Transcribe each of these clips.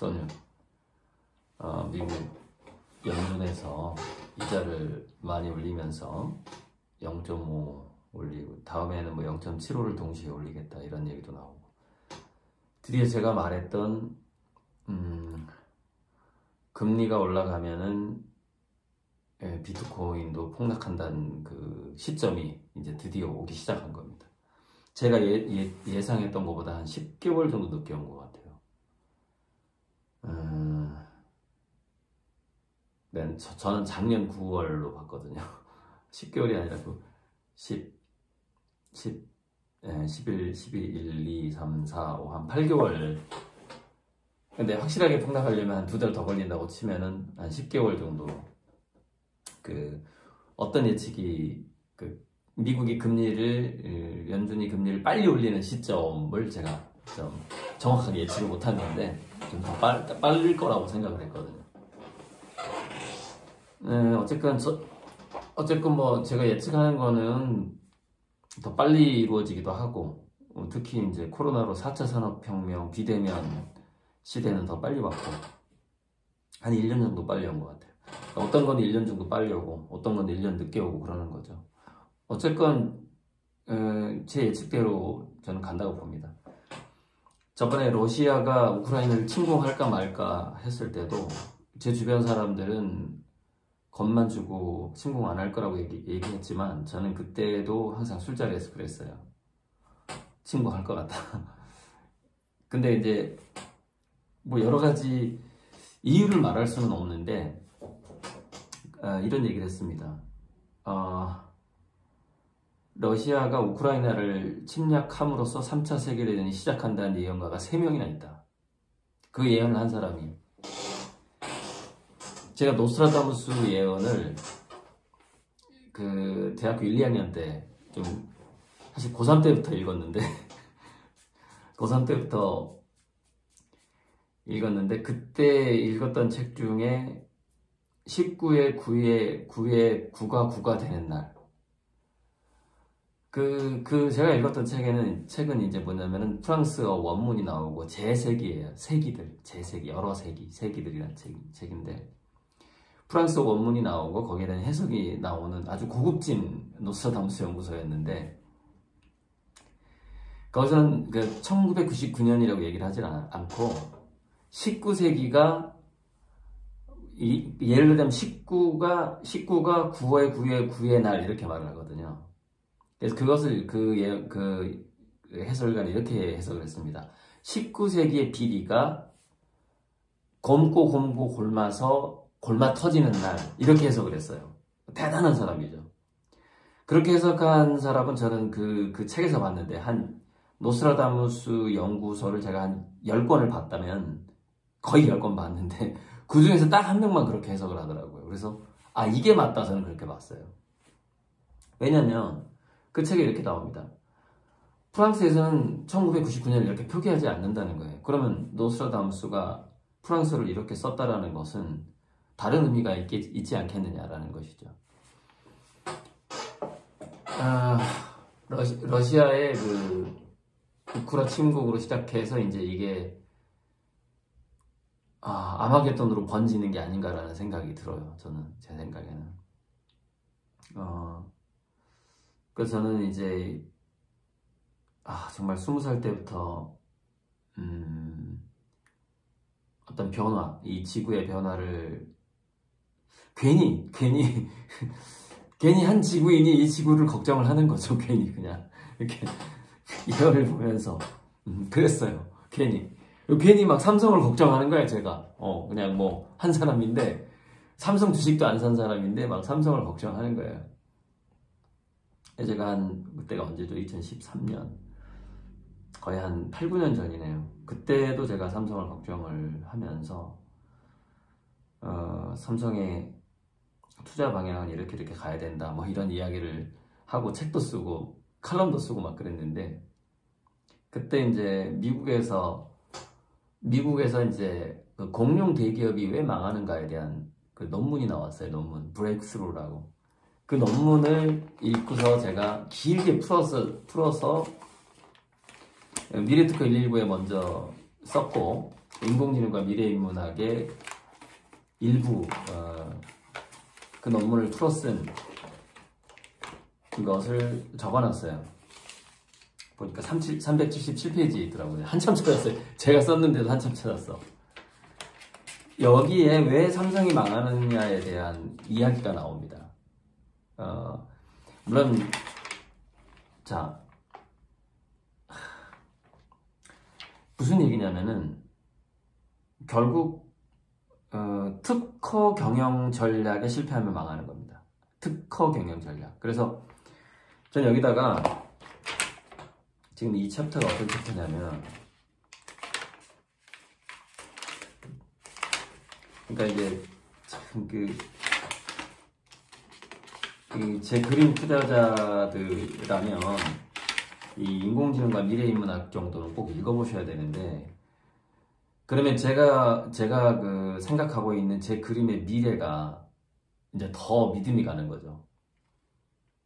선유 미국 연준에서 이자를 많이 올리면서 0.5 올리고 다음에는 뭐 0.75를 동시에 올리겠다 이런 얘기도 나오고, 드디어 제가 말했던 금리가 올라가면은 비트코인도 폭락한다는 그 시점이 이제 드디어 오기 시작한 겁니다. 제가 예상했던 것보다 한 10개월 정도 늦게 온 것 같아요. 네, 저는 작년 9월로 봤거든요. 10개월이 아니라 11, 1, 2, 3, 4, 5, 한 8개월. 근데 확실하게 폭락하려면 한 2달 더 걸린다고 치면은 한 10개월 정도. 어떤 예측이, 미국이 연준이 금리를 빨리 올리는 시점을 제가 좀 정확하게 예측을 못한 건데, 좀 더 빠를 거라고 생각을 했거든요. 네, 어쨌건 뭐 제가 예측하는 거는 더 빨리 이루어지기도 하고, 특히 이제 코로나로 4차 산업혁명, 비대면 시대는 더 빨리 왔고, 한 1년 정도 빨리 온 것 같아요. 어떤 건 1년 정도 빨리 오고, 어떤 건 1년 늦게 오고 그러는 거죠. 어쨌건 제 예측대로 저는 간다고 봅니다. 저번에 러시아가 우크라이나를 침공할까 말까 했을 때도 제 주변 사람들은 겁만 주고 침공 안 할 거라고 얘기했지만, 저는 그때도 항상 술자리에서 그랬어요. 침공할 것 같다. 근데 이제 뭐 여러 가지 이유를 말할 수는 없는데, 이런 얘기를 했습니다. 러시아가 우크라이나를 침략함으로써 3차 세계대전이 시작한다는 예언가가 3명이나 있다. 그 예언을 한 사람이, 제가 노스트라다무스 예언을 대학교 1, 2학년 때 사실 고3 때부터 읽었는데 고3 때부터 읽었는데, 그때 읽었던 책 중에 19에 9에 9가 9가 되는 날, 제가 읽었던 책은 이제 뭐냐면은 프랑스어 원문이 나오고 제세기예요. 세기들, 제세기, 여러 세기들이라는 책인데, 프랑스어 원문이 나오고 거기에 대한 해석이 나오는 아주 고급진 노스트라다무스 연구소였는데, 거기서는 1999년이라고 얘기를 하진 않고 19세기가 예를 들자면 19가 9의 9의 9의 날 이렇게 말을 하거든요. 그래서 그것을 그 해설가는 이렇게 해석을 했습니다. 19세기의 비리가 곪고 골마 터지는 날, 이렇게 해석을 했어요. 대단한 사람이죠. 그렇게 해석한 사람은 저는 그 책에서 봤는데, 한 노스트라다무스 연구소를 제가 한 10권을 봤다면, 거의 10권 봤는데 그 중에서 딱 한 명만 그렇게 해석을 하더라고요. 그래서 이게 맞다, 저는 그렇게 봤어요. 왜냐면 그 책에 이렇게 나옵니다. 프랑스에서는 1999년을 이렇게 표기하지 않는다는 거예요. 그러면 노스트라다무스가 프랑스어를 이렇게 썼다라는 것은 다른 의미가 있지 않겠느냐라는 것이죠. 러시아의 우크라 침공으로 시작해서 이제 이게 아마겟돈으로 번지는 게 아닌가라는 생각이 들어요. 제 생각에는. 그래서 저는 이제 정말 20살 때부터 어떤 변화, 이 지구의 변화를 괜히 한 지구인이 이 지구를 걱정을 하는 거죠. 괜히 그냥 이렇게 이거를 보면서 그랬어요. 괜히 막 삼성을 걱정하는 거야, 제가. 그냥 뭐 한 사람인데, 삼성 주식도 안 산 사람인데 막 삼성을 걱정하는 거예요. 제가 그때가 언제죠? 2013년. 거의 한 8, 9년 전이네요. 그때도 제가 삼성을 걱정을 하면서 삼성의 투자 방향은 이렇게 가야 된다, 뭐 이런 이야기를 하고 책도 쓰고 칼럼도 쓰고 막 그랬는데, 그때 이제 미국에서 이제 그 공룡 대기업이 왜 망하는가에 대한 그 논문이 나왔어요. 논문, 브레이크스루라고. 그 논문을 읽고서 제가 길게 풀어서 미래특허 119에 먼저 썼고, 인공지능과 미래인문학의 일부 그 논문을 풀어쓴 이것을 적어놨어요. 보니까 377페이지더라고요. 한참 찾았어요. 제가 썼는데도 한참 찾았어. 여기에 왜 삼성이 망하느냐에 대한 이야기가 나옵니다. 물론 자 무슨 얘기냐면은 결국 특허 경영 전략에 실패하면 망하는 겁니다. 특허 경영 전략. 그래서 전 여기다가 지금 이 챕터가 어떤 챕터냐면, 그러니까 이제 참 제 그림 투자자들이라면 이 인공지능과 미래인문학 정도는 꼭 읽어보셔야 되는데, 그러면 제가 그 생각하고 있는 제 그림의 미래가 이제 더 믿음이 가는 거죠.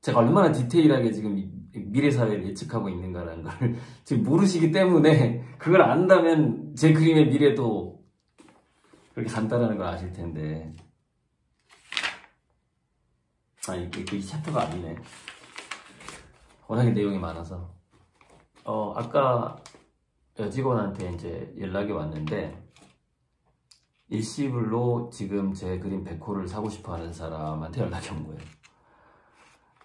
제가 얼마나 디테일하게 지금 미래 사회를 예측하고 있는가라는 걸 지금 모르시기 때문에, 그걸 안다면 제 그림의 미래도 그렇게 간단하는 걸 아실 텐데. 이 챕터가 아니네. 워낙에 내용이 많아서. 아까 여직원한테 이제 연락이 왔는데, 일시불로 지금 제 그림 100호를 사고 싶어 하는 사람한테 연락이 온 거예요.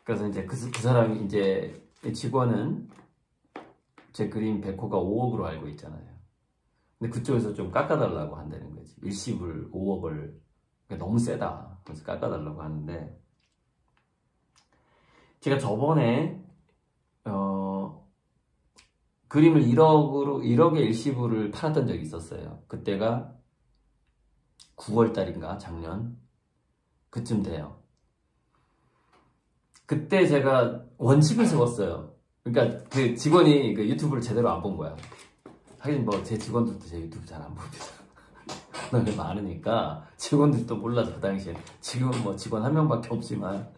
그래서 이제 그 사람이 이제 직원은 제 그림 100호가 5억으로 알고 있잖아요. 근데 그쪽에서 좀 깎아달라고 한다는 거지. 일시불 5억을 너무 세다. 그래서 깎아달라고 하는데, 제가 저번에 그림을 1억의 일시불을 팔았던 적이 있었어요. 그때가 9월달인가 작년 그쯤 돼요. 그때 제가 원칙을 세웠어요. 그러니까 그 직원이 그 유튜브를 제대로 안 본 거야. 하긴 뭐 제 직원들도 제 유튜브 잘 안 봅니다. 너무 많으니까 직원들도 몰라서 그 당시에. 지금은 뭐 직원 한 명밖에 없지만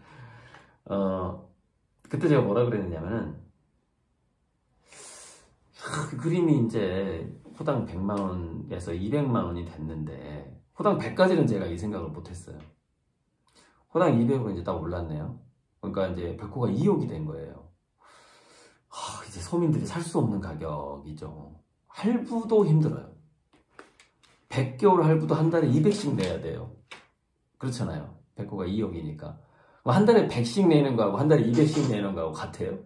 그때 제가 뭐라 그랬냐면은, 그 그림이 이제 호당 100만원에서 200만원이 됐는데, 호당 100까지는 제가 이 생각을 못했어요. 호당 200으로 이제 딱 올랐네요. 그러니까 이제 100호가 2억이 된 거예요. 이제 서민들이 살 수 없는 가격이죠. 할부도 힘들어요. 100개월 할부도 한 달에 200씩 내야 돼요. 그렇잖아요. 100호가 2억이니까. 한 달에 100씩 내는 거하고 한 달에 200씩 내는 거하고 같아요.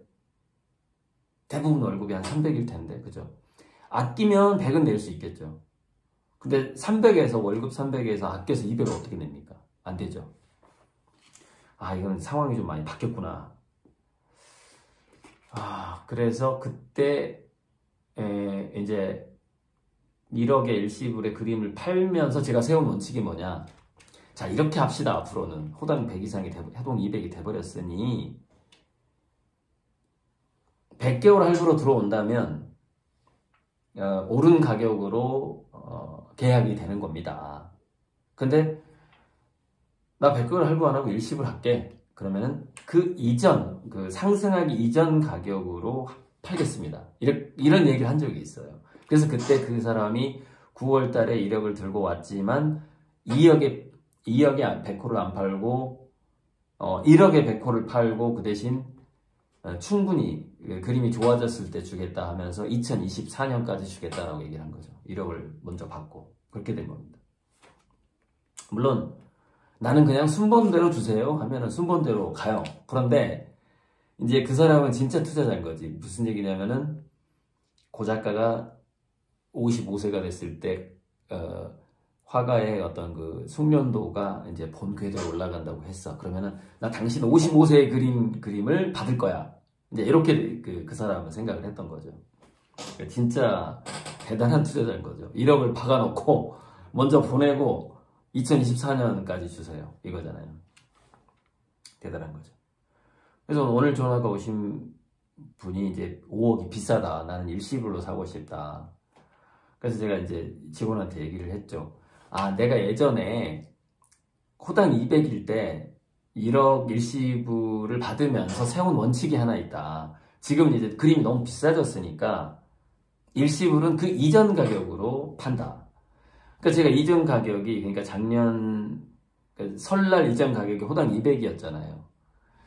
대부분 월급이 한 300일 텐데, 그죠? 아끼면 100은 낼 수 있겠죠. 근데 300에서, 월급 300에서 아껴서 200을 어떻게 냅니까? 안 되죠. 이건 상황이 좀 많이 바뀌었구나. 그래서 그때 이제 1억의 일시불의 그림을 팔면서 제가 세운 원칙이 뭐냐. 자, 이렇게 합시다. 앞으로는 호당 100 이상이 해동 200이 돼버렸으니 100개월 할부로 들어온다면 오른 가격으로 계약이 되는 겁니다. 근데 나 100개월 할부 안 하고 일시불 할게. 그러면은 그 이전, 그 상승하기 이전 가격으로 팔겠습니다. 이런 얘기를 한 적이 있어요. 그래서 그때 그 사람이 9월 달에 1억을 들고 왔지만 2억에 100호를 안 팔고 1억에 100호를 팔고, 그 대신 충분히 그림이 좋아졌을 때 주겠다 하면서 2024년까지 주겠다라고 얘기를 한 거죠. 1억을 먼저 받고 그렇게 된 겁니다. 물론 나는 그냥 순번대로 주세요 하면은 순번대로 가요. 그런데 이제 그 사람은 진짜 투자자인 거지. 무슨 얘기냐면은 그 작가가 55세가 됐을 때 화가의 어떤 그 숙련도가 이제 본 궤도에 올라간다고 했어. 그러면은 나 당신 55세의 그림을 받을 거야. 이제 이렇게 그 사람은 생각을 했던 거죠. 그러니까 진짜 대단한 투자자인 거죠. 1억을 박아놓고 먼저 보내고 2024년까지 주세요. 이거잖아요. 대단한 거죠. 그래서 오늘 전화가 오신 분이 이제 5억이 비싸다. 나는 일시불로 사고 싶다. 그래서 제가 이제 직원한테 얘기를 했죠. 내가 예전에 호당 200일 때 1억 일시불을 받으면서 세운 원칙이 하나 있다. 지금 이제 그림이 너무 비싸졌으니까 일시불은 그 이전 가격으로 판다. 그러니까 제가 이전 가격이, 그러니까 작년 설날 이전 가격이 호당 200이었잖아요.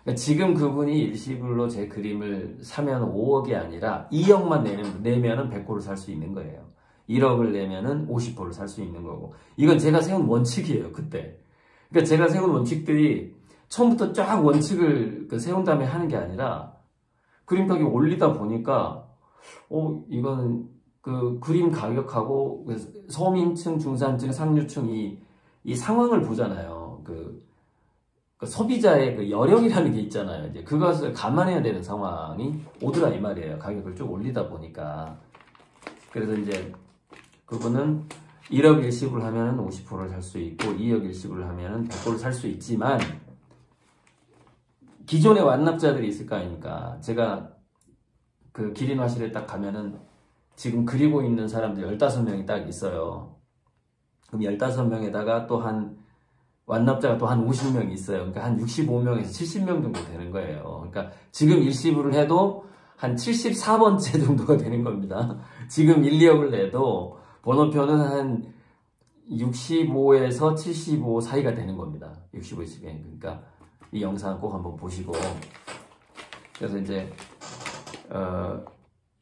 그러니까 지금 그분이 일시불로 제 그림을 사면 5억이 아니라 2억만 내면은 100호를 살 수 있는 거예요. 1억을 내면은 50호를 살 수 있는 거고. 이건 제가 세운 원칙이에요, 그때. 그러니까 제가 세운 원칙들이 처음부터 쫙 원칙을 세운 다음에 하는 게 아니라 그림 가격 올리다 보니까 이거는 그 그림 가격하고 서민층, 중산층, 상류층 이 상황을 보잖아요. 그 소비자의 그 여력이라는 게 있잖아요. 이제 그것을 감안해야 되는 상황이 오더라 이 말이에요. 가격을 쭉 올리다 보니까. 그래서 이제 그분은 1억 일시불 하면 50%를 살 수 있고 2억 일시불 하면 100%를 살 수 있지만 기존의 완납자들이 있을 거 아닙니까? 제가 그 기린화실에 딱 가면은 지금 그리고 있는 사람들 15명이 딱 있어요. 그럼 15명에다가 또 완납자가 또 한 50명이 있어요. 그러니까 한 65명에서 70명 정도 되는 거예요. 그러니까 지금 일시불을 해도 한 74번째 정도가 되는 겁니다. 지금 1, 2억을 내도 번호표는 한 65에서 75 사이가 되는 겁니다. 65, 70. 그러니까 이 영상 꼭 한번 보시고. 그래서 이제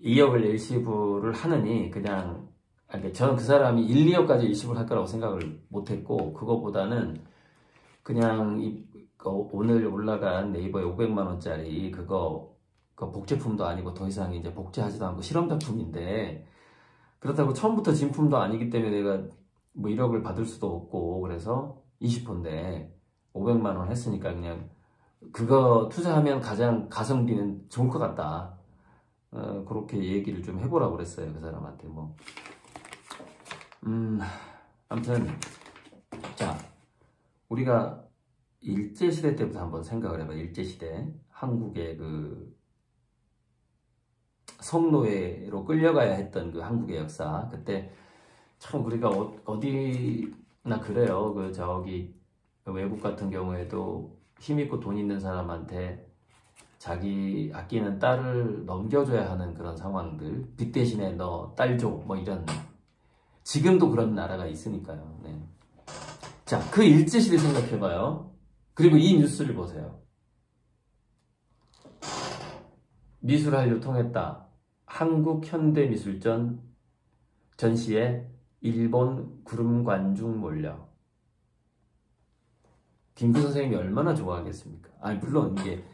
2억을 일시불을 하느니 그냥 저는 그 사람이 1, 2억까지 일시불 할 거라고 생각을 못했고 그거보다는 그냥 오늘 올라간 네이버에 500만 원짜리 그거 복제품도 아니고 더 이상 이제 복제하지도 않고 실험 작품인데 그렇다고 처음부터 진품도 아니기 때문에 내가 뭐 1억을 받을 수도 없고 그래서 20호인데 500만 원 했으니까 그냥 그거 투자하면 가장 가성비는 좋을 것 같다. 그렇게 얘기를 좀 해보라고 그랬어요. 그 사람한테 뭐. 아무튼 자 우리가 일제시대 때부터 한번 생각을 해봐. 일제시대 한국의 그 성노예로 끌려가야 했던 그 한국의 역사. 그때 참 우리가 어디나 그래요. 그 저기 외국 같은 경우에도 힘있고 돈 있는 사람한테 자기 아끼는 딸을 넘겨줘야 하는 그런 상황들. 빚 대신에 너 딸 줘. 뭐 이런. 지금도 그런 나라가 있으니까요. 네. 자, 그 일제시대 생각해봐요. 그리고 이 뉴스를 보세요. 미술한류 통했다. 한국현대미술전 전시에 일본 구름관중 몰려. 김구 선생님이 얼마나 좋아하겠습니까? 물론 이게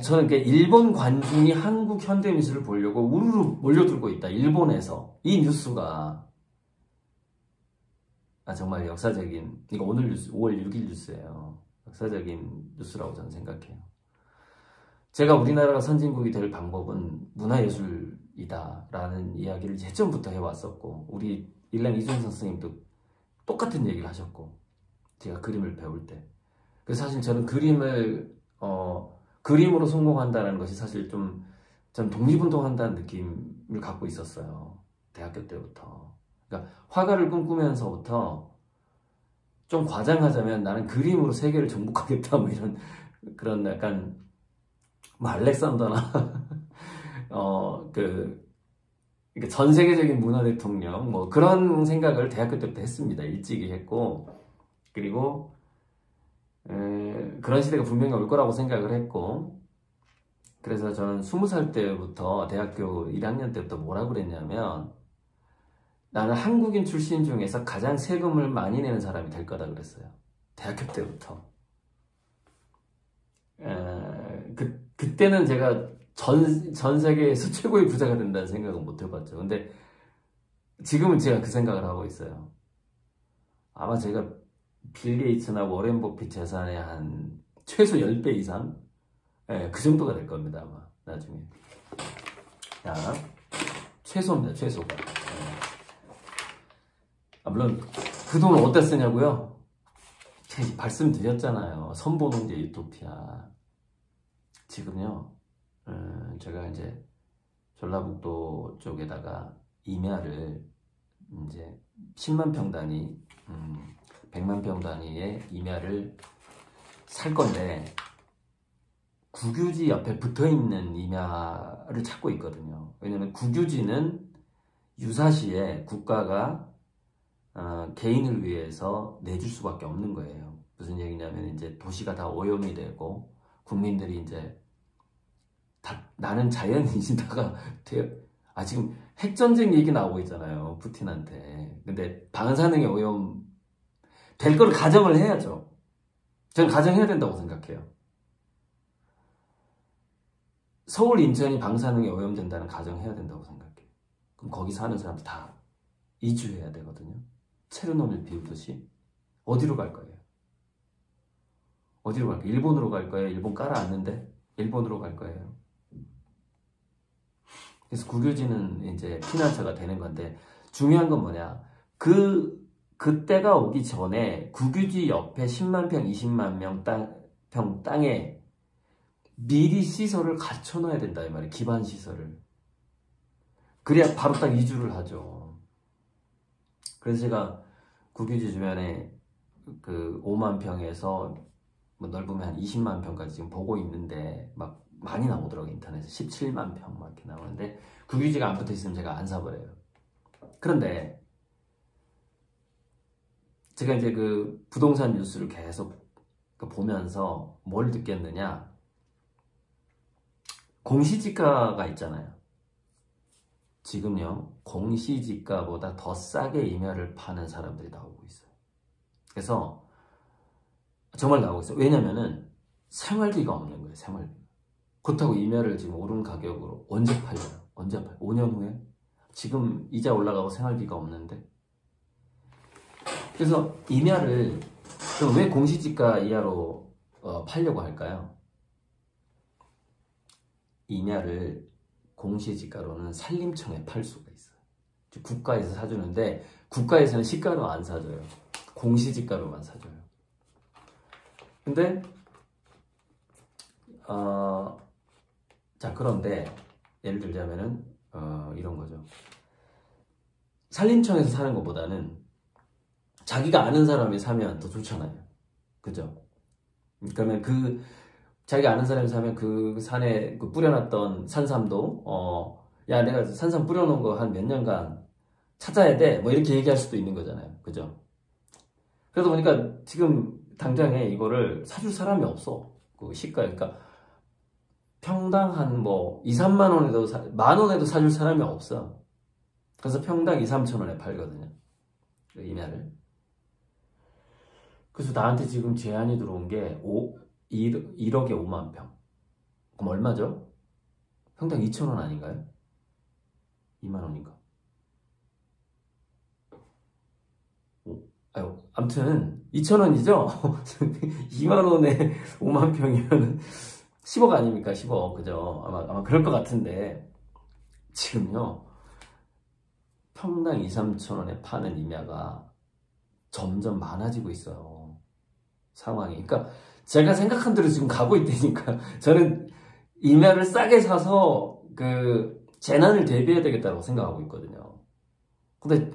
저는 일본 관중이 한국 현대미술을 보려고 우르르 몰려들고 있다. 일본에서. 이 뉴스가 정말 역사적인, 이거 오늘 뉴스, 5월 6일 뉴스예요. 역사적인 뉴스라고 저는 생각해요. 제가 우리나라가 선진국이 될 방법은 문화예술이다 라는 이야기를 예전부터 해왔었고 우리 일랑 이준성 선생님도 똑같은 얘기를 하셨고 제가 그림을 배울 때 그래서 사실 저는 그림으로 성공한다는 것이 사실 전 독립운동한다는 느낌을 갖고 있었어요. 대학교 때부터. 그러니까 화가를 꿈꾸면서부터 좀 과장하자면 나는 그림으로 세계를 정복하겠다 뭐 이런 그런 약간 뭐 알렉산더나 전 세계적인 문화 대통령 뭐 그런 생각을 대학교 때부터 했습니다. 일찍이 했고 그리고 그런 시대가 분명히 올 거라고 생각을 했고 그래서 저는 20살 때부터 대학교 1학년 때부터 뭐라고 그랬냐면 나는 한국인 출신 중에서 가장 세금을 많이 내는 사람이 될 거다 그랬어요. 대학교 때부터. 그때는 제가 전 세계에서 최고의 부자가 된다는 생각은 못 해봤죠. 근데 지금은 제가 그 생각을 하고 있어요. 아마 제가 빌 게이츠나 워렌 버핏 재산의 한 최소 10배 이상? 그 정도가 될 겁니다, 아마, 나중에. 자, 최소입니다, 최소가. 물론, 그 돈을 어디다 쓰냐고요? 제가 말씀드렸잖아요. 선보농제 유토피아. 지금요, 제가 이제 전라북도 쪽에다가 임야를 이제 10만 평 단위, 100만 평 단위의 임야를 살 건데 국유지 옆에 붙어있는 임야를 찾고 있거든요. 왜냐면 국유지는 유사시에 국가가 개인을 위해서 내줄 수밖에 없는 거예요. 무슨 얘기냐면 이제 도시가 다 오염이 되고 국민들이 이제 다 나는 자연인이다가 지금 핵전쟁 얘기 나오고 있잖아요. 푸틴한테. 근데 방사능의 오염 될 걸 가정을 해야죠. 저는 가정해야 된다고 생각해요. 서울, 인천이 방사능에 오염된다는 가정해야 된다고 생각해요. 그럼 거기 사는 사람들 다 이주해야 되거든요. 체르노빌 비우듯이. 어디로 갈 거예요? 어디로 갈까요? 일본으로 갈 거예요? 일본 깔아앉는데? 일본으로 갈 거예요. 그래서 국유지는 이제 피난처가 되는 건데, 중요한 건 뭐냐? 그때가 오기 전에 국유지 옆에 10만 평, 20만 평 땅에 미리 시설을 갖춰 놔야 된다, 이 말이에요. 기반 시설을. 그래야 바로 딱 이주를 하죠. 그래서 제가 국유지 주변에 그 5만 평에서 뭐 넓으면 한 20만 평까지 지금 보고 있는데 막 많이 나오더라고요. 인터넷에 17만 평 막 이렇게 나오는데 국유지가 안 붙어 있으면 제가 안 사버려요. 그런데 제가 이제 그 부동산 뉴스를 계속 보면서 뭘 느꼈느냐, 공시지가가 있잖아요. 지금요, 공시지가보다 더 싸게 임야를 파는 사람들이 나오고 있어요. 그래서 정말 나오고 있어요. 왜냐면은 생활비가 없는 거예요. 생활비. 그렇다고 임야를 지금 오른 가격으로 언제 팔려요? 언제 팔려요? 5년 후에? 지금 이자 올라가고 생활비가 없는데. 그래서 임야를 그럼 왜 공시지가 이하로 팔려고 할까요? 임야를 공시지가로는 산림청에 팔 수가 있어요. 국가에서 사주는데 국가에서는 시가로 안 사줘요. 공시지가로만 사줘요. 근데 자, 그런데 예를 들자면은 이런 거죠. 산림청에서 사는 것보다는 자기가 아는 사람이 사면 더 좋잖아요. 그죠? 그러면 자기가 아는 사람이 사면 그 산에 뿌려놨던 산삼도 야, 내가 산삼 뿌려놓은 거 한 몇 년간 찾아야 돼, 뭐 이렇게 얘기할 수도 있는 거잖아요. 그죠? 그러다 보니까 지금 당장에 이거를 사줄 사람이 없어. 그 시가, 그러니까 평당 한 뭐 2, 3만 원에도 만 원에도 사줄 사람이 없어. 그래서 평당 2, 3천 원에 팔거든요. 그 임야를. 그래서 나한테 지금 제안이 들어온 게 1억에 5만 평. 그럼 얼마죠? 평당 2천 원 아닌가요? 2만 원인가? 아무튼 2천 원이죠? 2만 원에 5만 평이면 10억 아닙니까? 10억. 그죠? 아마 그럴 것 같은데 지금요, 평당 2, 3천 원에 파는 임야가 점점 많아지고 있어요. 상황이. 그러니까 제가 생각한 대로 지금 가고 있다니까. 저는 임야를 싸게 사서 그 재난을 대비해야 되겠다고 생각하고 있거든요. 근데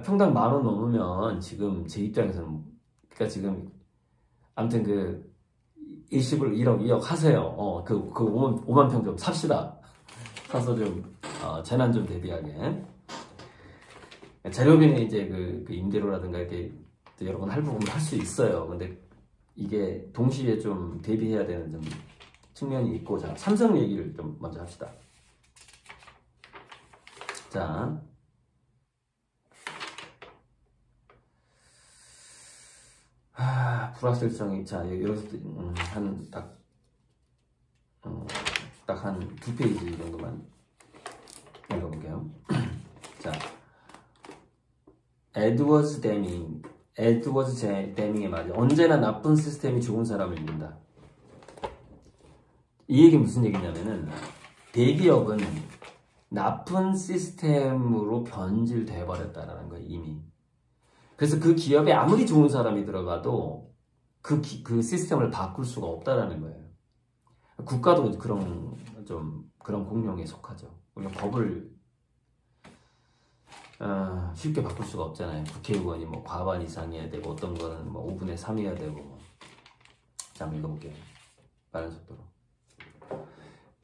평당 10,000원 넘으면 지금 제 입장에서는, 그러니까 지금 아무튼 그 일시불 1억, 2억 하세요. 그 5만 평 좀 삽시다. 사서 좀 재난 좀 대비하게. 재료비는 이제 그 임대료라든가 이렇게 여러 번 할부금을 할 수 있어요. 근데 이게 동시에 좀 대비해야 되는 좀 측면이 있고. 자, 삼성 얘기를 좀 먼저 합시다. 자, 불확실성이, 자, 여기서 딱 한 2페이지 정도만 읽어볼게요. 자, 에드워즈 데밍의 말이 언제나 나쁜 시스템이 좋은 사람을 이룬다. 이 얘기 무슨 얘기냐면은, 대기업은 나쁜 시스템으로 변질돼 버렸다라는 거예요, 이미. 그래서 그 기업에 아무리 좋은 사람이 들어가도 그 시스템을 바꿀 수가 없다라는 거예요. 국가도 그런 공룡에 속하죠. 우리가 법을 쉽게 바꿀 수가 없잖아요. 국회의원이 뭐 과반 이상이어야 되고, 어떤 거는 뭐 5분의 3이어야 되고. 자, 한번 읽어볼게요. 빠른 속도로.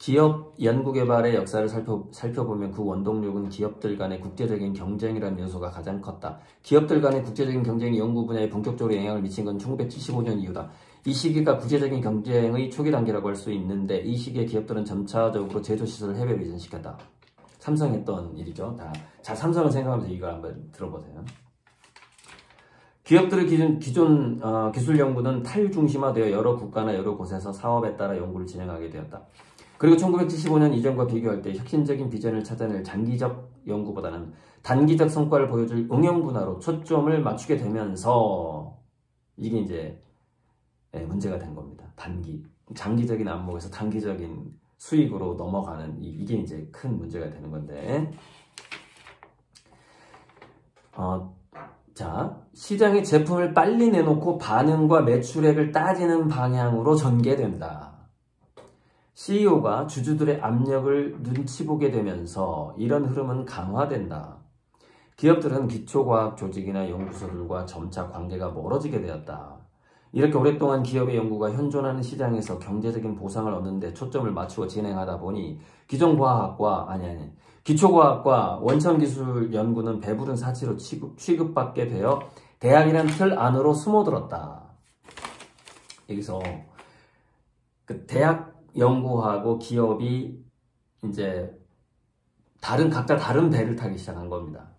기업 연구개발의 역사를 살펴보면 그 원동력은 기업들 간의 국제적인 경쟁이라는 요소가 가장 컸다. 기업들 간의 국제적인 경쟁이 연구 분야에 본격적으로 영향을 미친 건 1975년 이후다. 이 시기가 국제적인 경쟁의 초기 단계라고 할 수 있는데 이 시기에 기업들은 점차적으로 제조시설을 해외로 이전시켰다. 삼성이 했던 일이죠. 자, 삼성을 생각하면서 이걸 한번 들어보세요. 기업들의 기존 기술 연구는 탈중심화되어 여러 국가나 여러 곳에서 사업에 따라 연구를 진행하게 되었다. 그리고 1975년 이전과 비교할 때 혁신적인 비전을 찾아낼 장기적 연구보다는 단기적 성과를 보여줄 응용 분야로 초점을 맞추게 되면서 이게 이제 문제가 된 겁니다. 장기적인 안목에서 단기적인 수익으로 넘어가는 이게 이제 큰 문제가 되는 건데, 자, 시장의 제품을 빨리 내놓고 반응과 매출액을 따지는 방향으로 전개된다. CEO가 주주들의 압력을 눈치 보게 되면서 이런 흐름은 강화된다. 기업들은 기초과학 조직이나 연구소들과 점차 관계가 멀어지게 되었다. 이렇게 오랫동안 기업의 연구가 현존하는 시장에서 경제적인 보상을 얻는 데 초점을 맞추어 진행하다 보니 기초과학과 원천기술 연구는 배부른 사치로 취급받게 되어 대학이란 틀 안으로 숨어들었다. 여기서 그 대학 연구하고 기업이 이제 각자 다른 배를 타기 시작한 겁니다.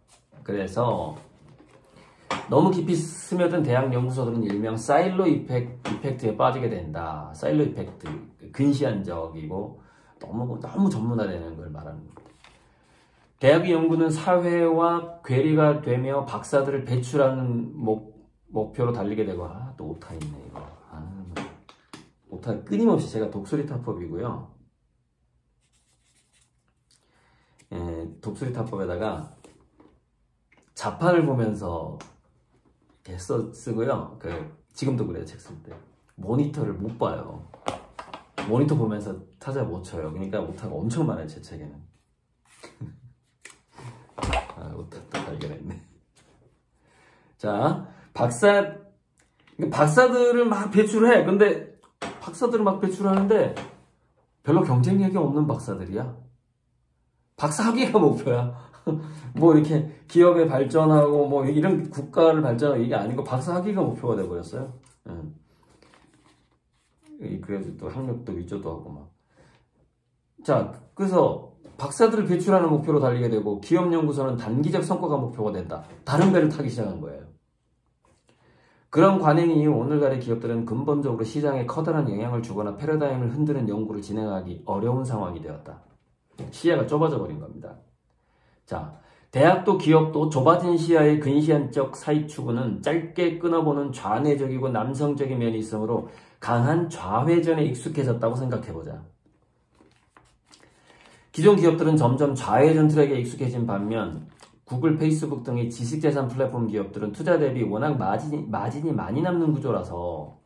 그래서 너무 깊이 스며든 대학 연구소들은 일명 사일로 이펙트에 빠지게 된다. 사일로 이펙트, 근시안적이고 너무 전문화되는 걸 말하는 겁니다. 대학의 연구는 사회와 괴리가 되며 박사들을 배출하는 목표로 달리게 되고, 또 오타 있네 이거. 오타 끊임없이 제가 독수리타법이고요. 독수리타법에다가 자판을 보면서 이렇게 쓰고요. 지금도 그래요. 책 쓸 때 모니터를 못 봐요. 모니터 보면서 타자 못 쳐요. 그러니까 오타가 엄청 많아요. 제 책에는. 오타 또 발견했네. 자, 박사들을 막 배출해. 근데 박사들을 막 배출하는데 별로 경쟁력이 없는 박사들이야. 박사 학위가 목표야. 뭐 이렇게 기업에 발전하고 뭐 이런 국가를 발전하고 이게 아니고 박사 학위가 목표가 돼버렸어요. 그래서 또 학력도 위조도 하고 막. 자, 그래서 박사들을 배출하는 목표로 달리게 되고 기업 연구소는 단기적 성과가 목표가 된다. 다른 배를 타기 시작한 거예요. 그런 관행 이후 오늘날의 기업들은 근본적으로 시장에 커다란 영향을 주거나 패러다임을 흔드는 연구를 진행하기 어려운 상황이 되었다. 시야가 좁아져 버린 겁니다. 자, 대학도 기업도 좁아진 시야의 근시안적 사이 추구는 짧게 끊어보는 좌뇌적이고 남성적인 면이 있으므로 강한 좌회전에 익숙해졌다고 생각해보자. 기존 기업들은 점점 좌회전 트랙에 익숙해진 반면 구글, 페이스북 등의 지식재산 플랫폼 기업들은 투자 대비 워낙 마진이 많이 남는 구조라서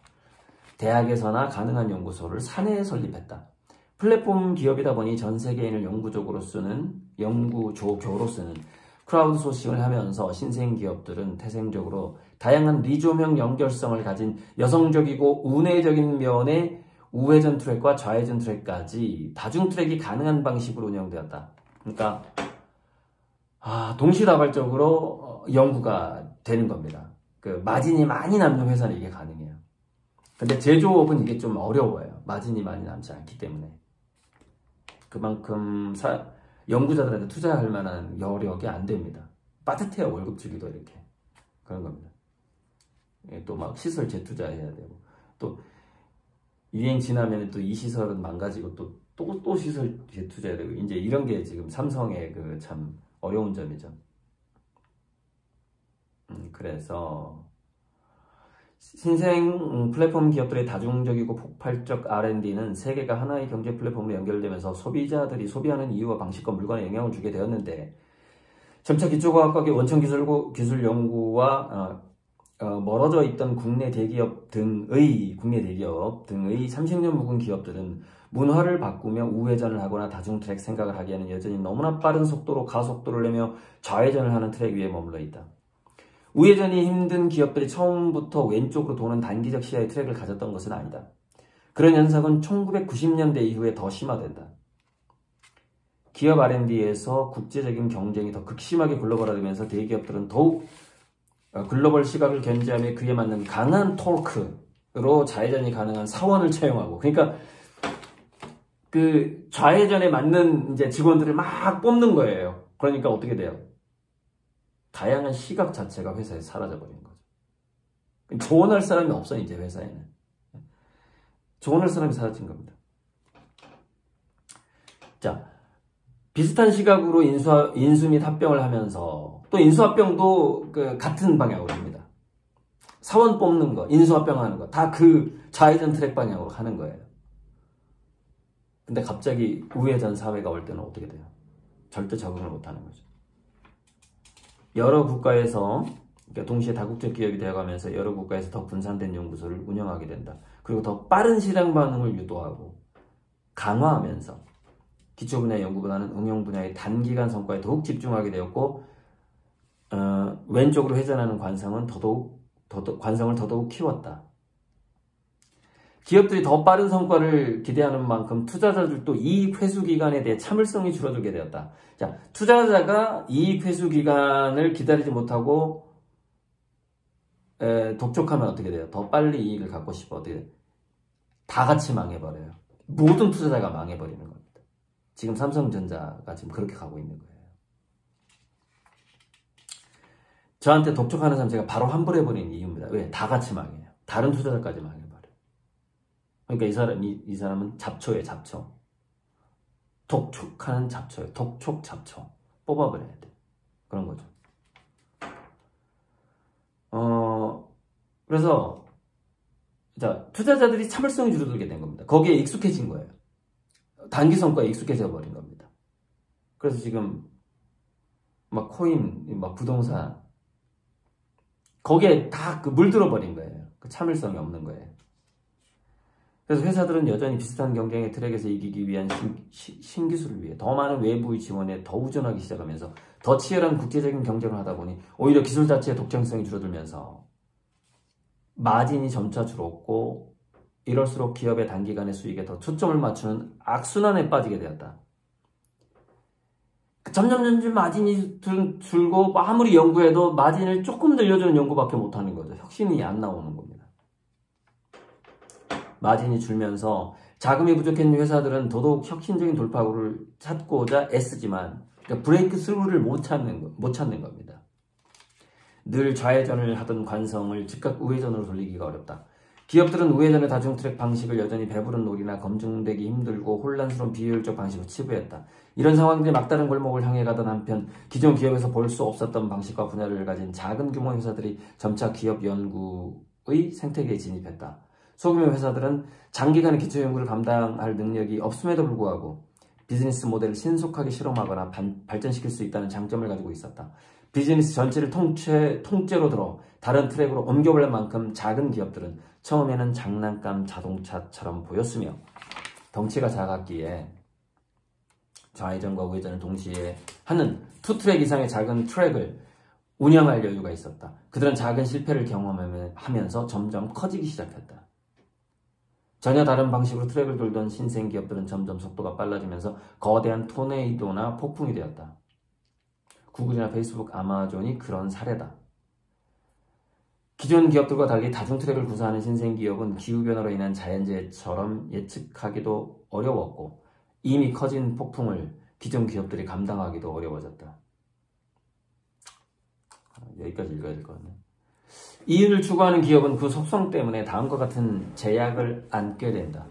대학에서나 가능한 연구소를 사내에 설립했다. 플랫폼 기업이다 보니 전 세계인을 연구조교로 쓰는 크라우드 소싱을 하면서 신생 기업들은 태생적으로 다양한 리조명 연결성을 가진 여성적이고 운회적인 면의 우회전 트랙과 좌회전 트랙까지 다중 트랙이 가능한 방식으로 운영되었다. 그러니까 동시다발적으로 연구가 되는 겁니다. 마진이 많이 남는 회사는 이게 가능해요. 근데 제조업은 이게 좀 어려워요. 마진이 많이 남지 않기 때문에. 그만큼 연구자들한테 투자할 만한 여력이 안 됩니다. 빠듯해요. 월급 주기도 이렇게. 그런 겁니다. 또 막 시설 재투자해야 되고, 또 유행 지나면 또 이 시설은 망가지고 또 시설 재투자해야 되고, 이제 이런 게 지금 삼성의 참 어려운 점이죠. 그래서 신생 플랫폼 기업들의 다중적이고 폭발적 R&D는 세계가 하나의 경제 플랫폼으로 연결되면서 소비자들이 소비하는 이유와 방식과 물건에 영향을 주게 되었는데, 점차 기초과학과의 원천기술 연구와 멀어져 있던 국내 대기업 등의 30년 묵은 기업들은 문화를 바꾸며 우회전을 하거나 다중 트랙 생각을 하기에는 여전히 너무나 빠른 속도로 가속도를 내며 좌회전을 하는 트랙 위에 머물러 있다. 우회전이 힘든 기업들이 처음부터 왼쪽으로 도는 단기적 시야의 트랙을 가졌던 것은 아니다. 그런 현상은 1990년대 이후에 더 심화된다. 기업 R&D에서 국제적인 경쟁이 더 극심하게 글로벌화되면서 대기업들은 더욱 글로벌 시각을 견지하며 그에 맞는 강한 토크로 좌회전이 가능한 사원을 채용하고, 그러니까 그 좌회전에 맞는 이제 직원들을 막 뽑는 거예요. 그러니까 어떻게 돼요? 다양한 시각 자체가 회사에 사라져버린 거죠. 조언할 사람이 없어요, 이제 회사에는. 조언할 사람이 사라진 겁니다. 자, 비슷한 시각으로 인수 및 합병을 하면서, 또 인수합병도 그 같은 방향으로 합니다. 사원 뽑는 거, 인수합병하는 거, 다 그 좌회전 트랙 방향으로 하는 거예요. 근데 갑자기 우회전 사회가 올 때는 어떻게 돼요? 절대 적응을 못하는 거죠. 여러 국가에서, 그러니까 동시에 다국적 기업이 되어가면서 여러 국가에서 더 분산된 연구소를 운영하게 된다. 그리고 더 빠른 시장 반응을 유도하고 강화하면서 기초 분야 연구보다는 응용 분야의 단기간 성과에 더욱 집중하게 되었고, 왼쪽으로 회전하는 관성을 더더욱 키웠다. 기업들이 더 빠른 성과를 기대하는 만큼 투자자들도 이익 회수 기간에 대해 참을성이 줄어들게 되었다. 자, 투자자가 이익 회수 기간을 기다리지 못하고 독촉하면 어떻게 돼요? 더 빨리 이익을 갖고 싶어 어떻게 돼요? 다 같이 망해버려요. 모든 투자자가 망해버리는 겁니다. 지금 삼성전자가 지금 그렇게 가고 있는 거예요. 저한테 독촉하는 사람 제가 바로 환불해버리는 이유입니다. 왜? 다 같이 망해요. 다른 투자자까지 망해버려요. 그러니까 이 사람은 잡초예요, 잡초. 독촉하는 잡초예요. 독촉 잡초. 뽑아버려야 돼. 그런 거죠. 그래서, 자, 투자자들이 참을성이 줄어들게 된 겁니다. 거기에 익숙해진 거예요. 단기 성과에 익숙해져 버린 겁니다. 그래서 지금, 막 코인, 막 부동산, 거기에 다 물들어 버린 거예요. 그 참을성이 없는 거예요. 그래서 회사들은 여전히 비슷한 경쟁의 트랙에서 이기기 위한 신기술을 위해 더 많은 외부의 지원에 더 의존하기 시작하면서 더 치열한 국제적인 경쟁을 하다 보니 오히려 기술 자체의 독창성이 줄어들면서 마진이 점차 줄었고, 이럴수록 기업의 단기간의 수익에 더 초점을 맞추는 악순환에 빠지게 되었다. 점점 마진이 줄고 아무리 연구해도 마진을 조금 늘려주는 연구밖에 못하는 거죠. 혁신이 안 나오는 겁니다. 마진이 줄면서 자금이 부족한 회사들은 더더욱 혁신적인 돌파구를 찾고자 애쓰지만, 그러니까 브레이크 스루를 못 찾는 겁니다. 늘 좌회전을 하던 관성을 즉각 우회전으로 돌리기가 어렵다. 기업들은 우회전의 다중 트랙 방식을 여전히 배부른 놀이나 검증되기 힘들고 혼란스러운 비효율적 방식으로 치부했다. 이런 상황들이 막다른 골목을 향해 가던 한편 기존 기업에서 볼 수 없었던 방식과 분야를 가진 작은 규모 회사들이 점차 기업 연구의 생태계에 진입했다. 소규모 회사들은 장기간의 기초 연구를 감당할 능력이 없음에도 불구하고 비즈니스 모델을 신속하게 실험하거나 발전시킬 수 있다는 장점을 가지고 있었다. 비즈니스 전체를 통째로 들어 다른 트랙으로 옮겨버릴 만큼 작은 기업들은 처음에는 장난감 자동차처럼 보였으며 덩치가 작았기에 좌회전과 우회전을 동시에 하는 투 트랙 이상의 작은 트랙을 운영할 여유가 있었다. 그들은 작은 실패를 경험하면서 점점 커지기 시작했다. 전혀 다른 방식으로 트랙을 돌던 신생 기업들은 점점 속도가 빨라지면서 거대한 토네이도나 폭풍이 되었다. 구글이나 페이스북, 아마존이 그런 사례다. 기존 기업들과 달리 다중 트랙을 구사하는 신생 기업은 기후변화로 인한 자연재해처럼 예측하기도 어려웠고 이미 커진 폭풍을 기존 기업들이 감당하기도 어려워졌다. 여기까지 읽어야 될 것 같네. 이윤을 추구하는 기업은 그 속성 때문에 다음과 같은 제약을 안게 된다.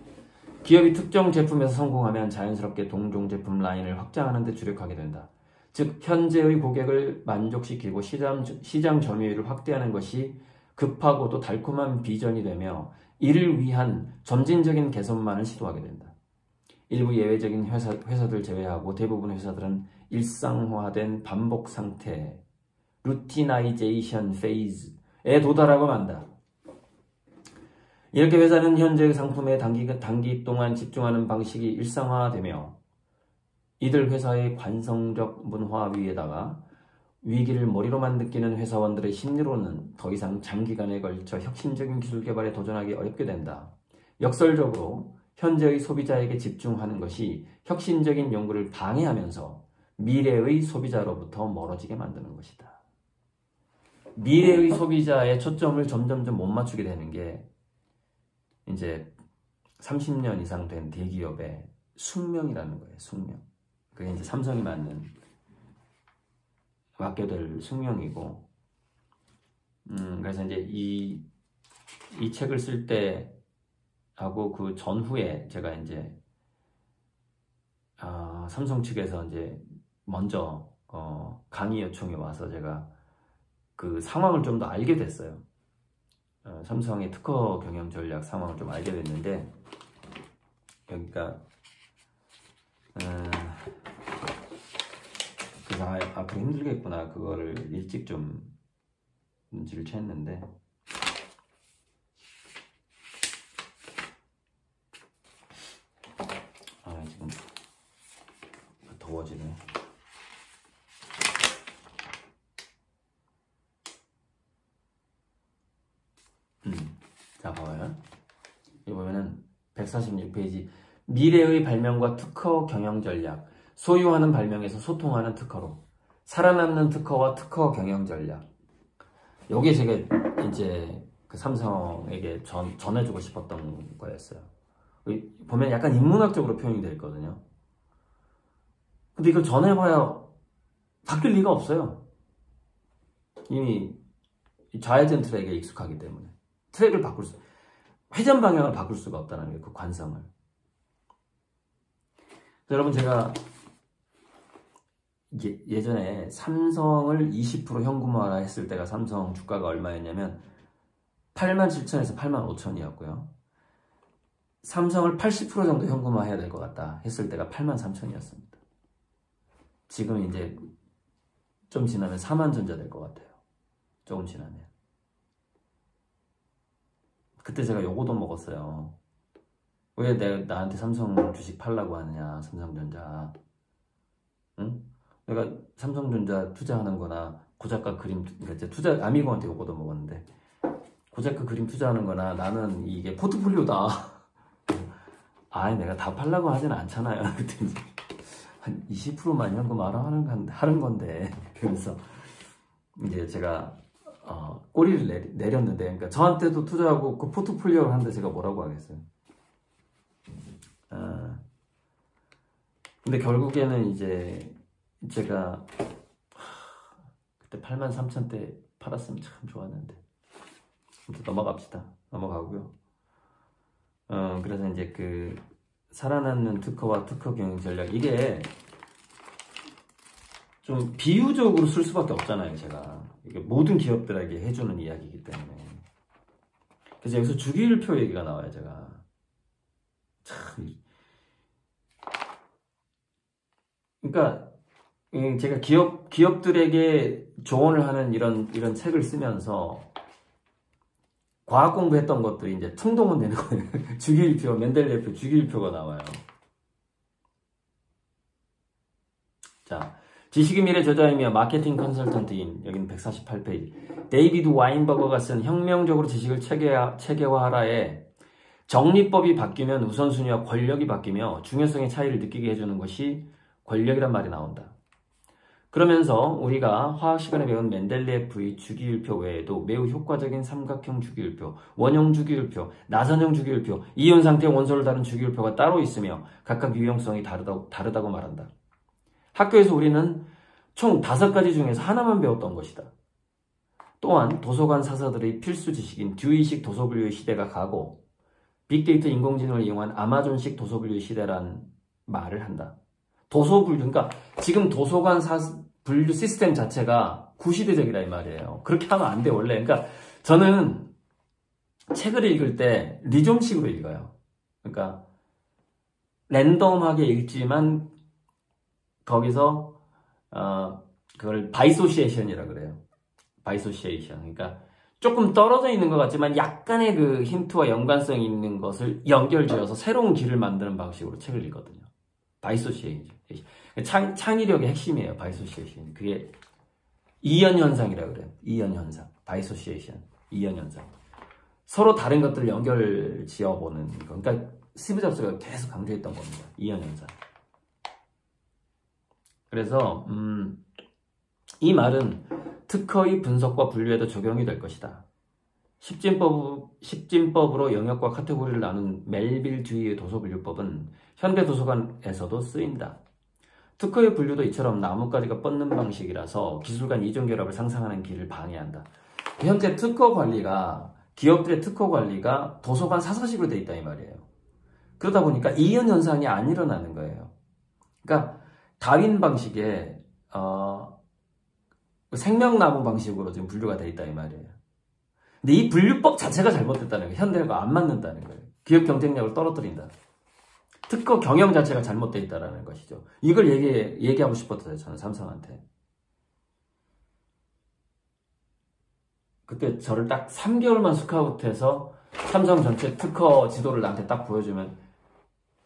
기업이 특정 제품에서 성공하면 자연스럽게 동종 제품 라인을 확장하는 데 주력하게 된다. 즉 현재의 고객을 만족시키고 시장 점유율을 확대하는 것이 급하고도 달콤한 비전이 되며 이를 위한 점진적인 개선만을 시도하게 된다. 일부 예외적인 회사들 제외하고 대부분 회사들은 일상화된 반복 상태, 루티나이제이션 페이즈에 도달하고 만다. 이렇게 회사는 현재의 상품에 단기 동안 집중하는 방식이 일상화되며 이들 회사의 관성적 문화 위에다가 위기를 머리로만 느끼는 회사원들의 심리로는 더 이상 장기간에 걸쳐 혁신적인 기술 개발에 도전하기 어렵게 된다. 역설적으로 현재의 소비자에게 집중하는 것이 혁신적인 연구를 방해하면서 미래의 소비자로부터 멀어지게 만드는 것이다. 미래의 소비자의 초점을 점점점 못 맞추게 되는 게 이제 30년 이상 된 대기업의 숙명이라는 거예요. 숙명. 그게 이제 삼성이 맡게 될 숙명이고, 그래서 이제 이 책을 쓸 때 하고 그 전후에 제가 이제 삼성 측에서 이제 먼저 강의 요청이 와서 제가 그 상황을 좀 더 알게 됐어요. 삼성의 특허 경영 전략 상황을 좀 알게 됐는데, 여기가 그래서 그래 힘들겠구나. 그거를 일찍 좀 눈치를 챘는데, 지금 더워지네. 자, 봐봐요. 여기 보면은 146페이지. 미래의 발명과 특허 경영 전략. 소유하는 발명에서 소통하는 특허로. 살아남는 특허와 특허 경영 전략. 요게 제가 이제 그 삼성에게 전해주고 싶었던 거였어요. 보면 약간 인문학적으로 표현이 되어 있거든요. 근데 이걸 전해봐야 바뀔 리가 없어요. 이미 좌회전 트랙에 익숙하기 때문에. 트랙을 회전 방향을 바꿀 수가 없다는 게 그 관성을. 여러분, 제가 예전에 삼성을 20% 현금화라 했을 때가 삼성 주가가 얼마였냐면 87,000에서 85,000이었고요. 삼성을 80% 정도 현금화 해야 될 것 같다 했을 때가 83,000이었습니다. 지금 이제 좀 지나면 4만전자 될 것 같아요. 조금 지나면. 그때 제가 요거도 먹었어요. 왜 나한테 삼성 주식 팔라고 하느냐, 삼성전자. 응? 내가 삼성전자 투자하는 거나 고작가 그림, 그러니까 아미고한테 요거도 먹었는데, 고작가 그림 투자하는 거나 나는 이게 포트폴리오다. 내가 다 팔라고 하진 않잖아요. 그때 이제 한 20%만 현금화로 하는 건데. 그래서 이제 제가 꼬리를 내렸는데, 그러니까 저한테도 투자하고 그 포트폴리오를 하는데 제가 뭐라고 하겠어요. 근데 결국에는 이제 제가 그때 83,000대 팔았으면 참 좋았는데. 넘어갑시다. 넘어가고요. 그래서 이제 그 살아남는 특허와 특허 경영 전략, 이게 좀 비유적으로 쓸 수밖에 없잖아요. 제가 이게 모든 기업들에게 해주는 이야기이기 때문에. 그래서 여기서 주기율표 얘기가 나와요. 제가 참, 그러니까 제가 기업들에게 조언을 하는 이런 책을 쓰면서 과학 공부했던 것들이 이제 충동은 되는 거예요. 주기율표, 멘델레프 주기율표가 나와요. 자, 지식의 미래 저자이며 마케팅 컨설턴트인, 여기는 148페이지. 데이비드 와인버거가 쓴 혁명적으로 지식을 체계화하라에 정리법이 바뀌면 우선순위와 권력이 바뀌며 중요성의 차이를 느끼게 해주는 것이 권력이란 말이 나온다. 그러면서 우리가 화학 시간에 배운 멘델레예프의 주기율표 외에도 매우 효과적인 삼각형 주기율표, 원형 주기율표, 나선형 주기율표, 이온 상태의 원소를 다룬 주기율표가 따로 있으며 각각 유형성이 다르다고 말한다. 학교에서 우리는 총 5가지 중에서 하나만 배웠던 것이다. 또한 도서관 사서들의 필수 지식인 듀이식 도서분류의 시대가 가고 빅데이터 인공지능을 이용한 아마존식 도서분류의 시대란 말을 한다. 도서분류, 그러니까 지금 도서관 분류 시스템 자체가 구시대적이라 이 말이에요. 그렇게 하면 안 돼, 원래. 그러니까 저는 책을 읽을 때 리좀식으로 읽어요. 그러니까 랜덤하게 읽지만 거기서 그걸 바이소시에이션이라 그래요. 바이소시에이션. 그러니까 조금 떨어져 있는 것 같지만 약간의 그 힌트와 연관성이 있는 것을 연결지어서 새로운 길을 만드는 방식으로 책을 읽거든요. 바이소시에이션. 창의력의 핵심이에요. 바이소시에이션. 그게 이연 현상이라 그래요. 이연 현상. 바이소시에이션. 이연 현상. 서로 다른 것들을 연결 지어보는 거. 그러니까 스티브 잡스가 계속 강조했던 겁니다. 이연현상. 그래서 이 말은 특허의 분석과 분류에도 적용이 될 것이다. 10진법으로 영역과 카테고리를 나눈 멜빌 듀이의 도서분류법은 현대 도서관에서도 쓰인다. 특허의 분류도 이처럼 나뭇가지가 뻗는 방식이라서 기술 간 이전 결합을 상상하는 길을 방해한다. 현재 특허 관리가, 기업들의 특허 관리가 도서관 사서식으로 돼 있다 이 말이에요. 그러다 보니까 이연 현상이 안 일어나는 거예요. 그러니까 다윈 방식의 생명나무 방식으로 지금 분류가 돼 있다 이 말이에요. 근데 이 분류법 자체가 잘못됐다는 거예요. 현대가 안 맞는다는 거예요. 기업 경쟁력을 떨어뜨린다. 특허 경영 자체가 잘못되어 있다는 것이죠. 이걸 얘기하고 싶었어요. 저는 삼성한테. 그때 저를 딱 3개월만 스카우트해서 삼성 전체 특허 지도를 나한테 딱 보여주면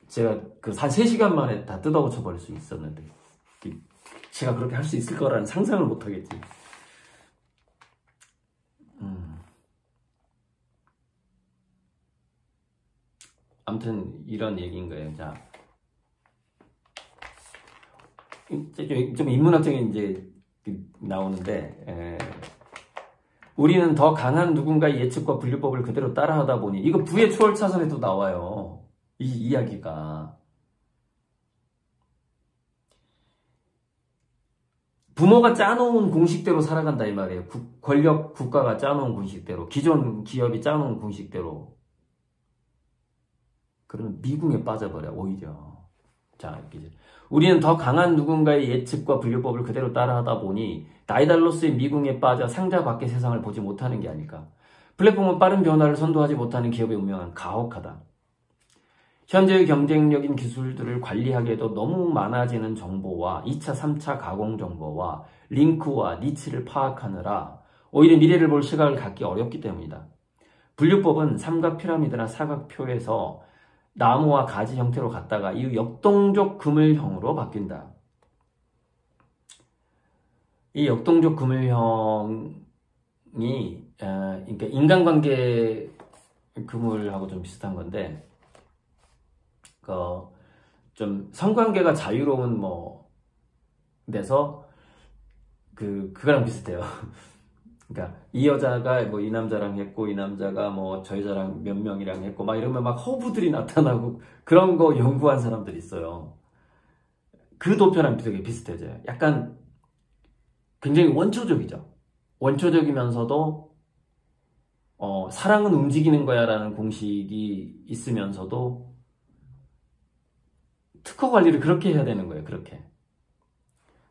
제가 한 3시간 만에 다 뜯어고쳐 버릴 수 있었는데 제가 그렇게 할 수 있을 거라는 상상을 못 하겠지. 아무튼 이런 얘기인 거예요. 자, 좀 인문학적인 이제 나오는데 우리는 더 강한 누군가의 예측과 분류법을 그대로 따라하다 보니 이거 부의 초월 차선에도 나와요. 이 이야기가 부모가 짜놓은 공식대로 살아간다 이 말이에요. 권력 국가가 짜놓은 공식대로, 기존 기업이 짜놓은 공식대로. 그러면 미궁에 빠져버려 오히려. 자, 우리는 더 강한 누군가의 예측과 분류법을 그대로 따라하다 보니 다이달로스의 미궁에 빠져 상자 밖의 세상을 보지 못하는 게 아닐까. 플랫폼은 빠른 변화를 선도하지 못하는 기업의 운명은 가혹하다. 현재의 경쟁력인 기술들을 관리하기에도 너무 많아지는 정보와 2차, 3차 가공 정보와 링크와 니치를 파악하느라 오히려 미래를 볼 시각을 갖기 어렵기 때문이다. 분류법은 삼각 피라미드나 사각표에서 나무와 가지 형태로 갔다가 이후 역동적 그물형으로 바뀐다. 이 역동적 그물형이 그러니까 인간관계 그물하고 좀 비슷한 건데 좀 성관계가 자유로운 데서 그거랑 비슷해요. 그러니까 이 여자가 이 남자랑 했고 이 남자가 저 여자랑 몇 명이랑 했고 막 이러면 막 허브들이 나타나고 그런 거 연구한 사람들이 있어요. 그 도표랑 되게 비슷해져요. 약간 굉장히 원초적이죠. 원초적이면서도 사랑은 움직이는 거야 라는 공식이 있으면서도 특허 관리를 그렇게 해야 되는 거예요. 그렇게.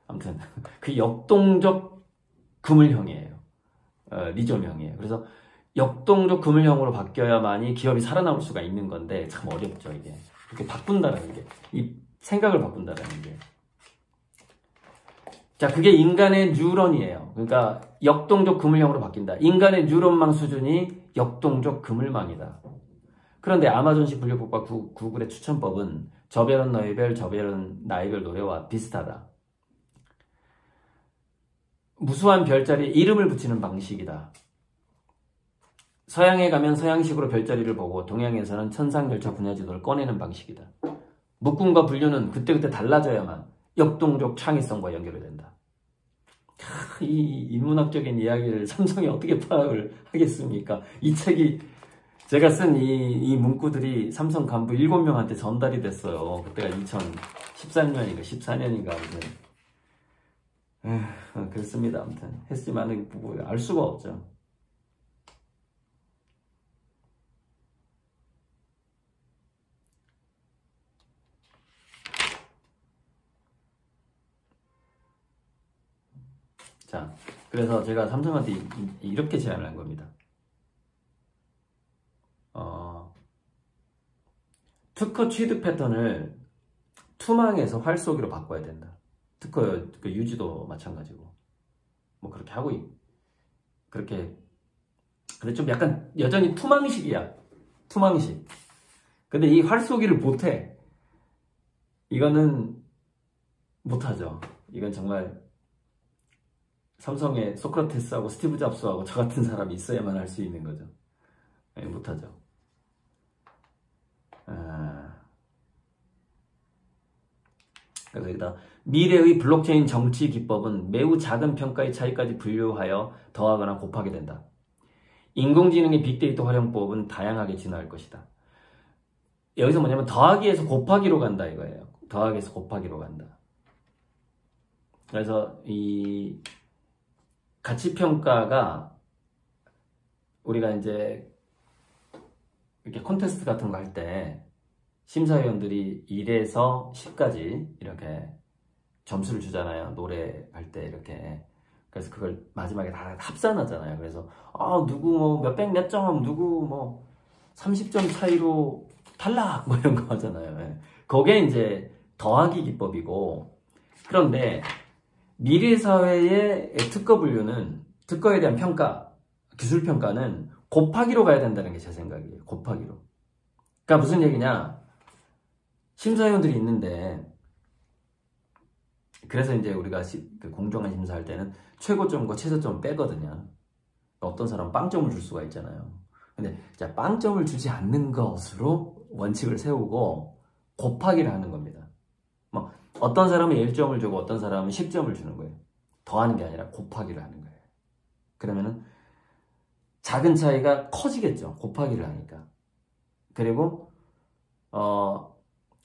아무튼 그 역동적 그물형이에요. 리존형이에요. 그래서 역동적 그물형으로 바뀌어야만이 기업이 살아남을 수가 있는 건데 참 어렵죠. 이게 그렇게 바꾼다는 게, 이 생각을 바꾼다는 게. 자, 그게 인간의 뉴런이에요. 그러니까 역동적 그물형으로 바뀐다. 인간의 뉴런망 수준이 역동적 그물망이다. 그런데 아마존식 분류법과 구글의 추천법은 저별은 너희별, 저별은 나이별 노래와 비슷하다. 무수한 별자리에 이름을 붙이는 방식이다. 서양에 가면 서양식으로 별자리를 보고 동양에서는 천상열차 분야지도를 꺼내는 방식이다. 묶음과 분류는 그때그때 달라져야만 역동적 창의성과 연결이 된다. 이 인문학적인 이야기를 삼성이 어떻게 파악을 하겠습니까? 이 책이 제가 쓴 이 문구들이 삼성 간부 7명한테 전달이 됐어요. 그때가 2013년인가 14년인가 아무튼 그렇습니다. 아무튼 했지만 알 수가 없죠. 자, 그래서 제가 삼성한테 이렇게 제안을 한 겁니다. 특허 취득 패턴을 투망에서 활쏘기로 바꿔야 된다. 특허 그 유지도 마찬가지고 그렇게 하고 그렇게. 근데 좀 약간 여전히 투망식이야. 투망식. 근데 이 활쏘기를 못해. 이거는 못하죠. 이건 정말 삼성의 소크라테스하고 스티브 잡스하고 저 같은 사람이 있어야만 할 수 있는 거죠. 네, 못하죠. 그래서 여기다 미래의 블록체인 정치 기법은 매우 작은 평가의 차이까지 분류하여 더하거나 곱하게 된다. 인공지능의 빅데이터 활용법은 다양하게 진화할 것이다. 여기서 뭐냐면 더하기에서 곱하기로 간다 이거예요. 더하기에서 곱하기로 간다. 그래서 이 가치평가가 우리가 이제 이렇게 콘테스트 같은 거 할 때 심사위원들이 1에서 10까지 이렇게 점수를 주잖아요. 노래할 때 이렇게. 그래서 그걸 마지막에 다 합산하잖아요. 그래서 누구 뭐 몇백 몇 점, 누구 뭐 30점 차이로 탈락 뭐 이런 거 하잖아요. 예. 그게 이제 더하기 기법이고, 그런데 미래사회의 특허 분류는, 특허에 대한 평가, 기술 평가는 곱하기로 가야 된다는 게 제 생각이에요. 곱하기로. 그러니까 무슨 얘기냐? 심사위원들이 있는데, 그래서 이제 우리가 공정한 심사할 때는 최고점과 최저점을 빼거든요. 어떤 사람은 빵점을 줄 수가 있잖아요. 근데 자, 빵점을 주지 않는 것으로 원칙을 세우고 곱하기를 하는 겁니다. 뭐 어떤 사람은 1점을 주고 어떤 사람은 10점을 주는 거예요. 더하는 게 아니라 곱하기를 하는 거예요. 그러면은 작은 차이가 커지겠죠. 곱하기를 하니까. 그리고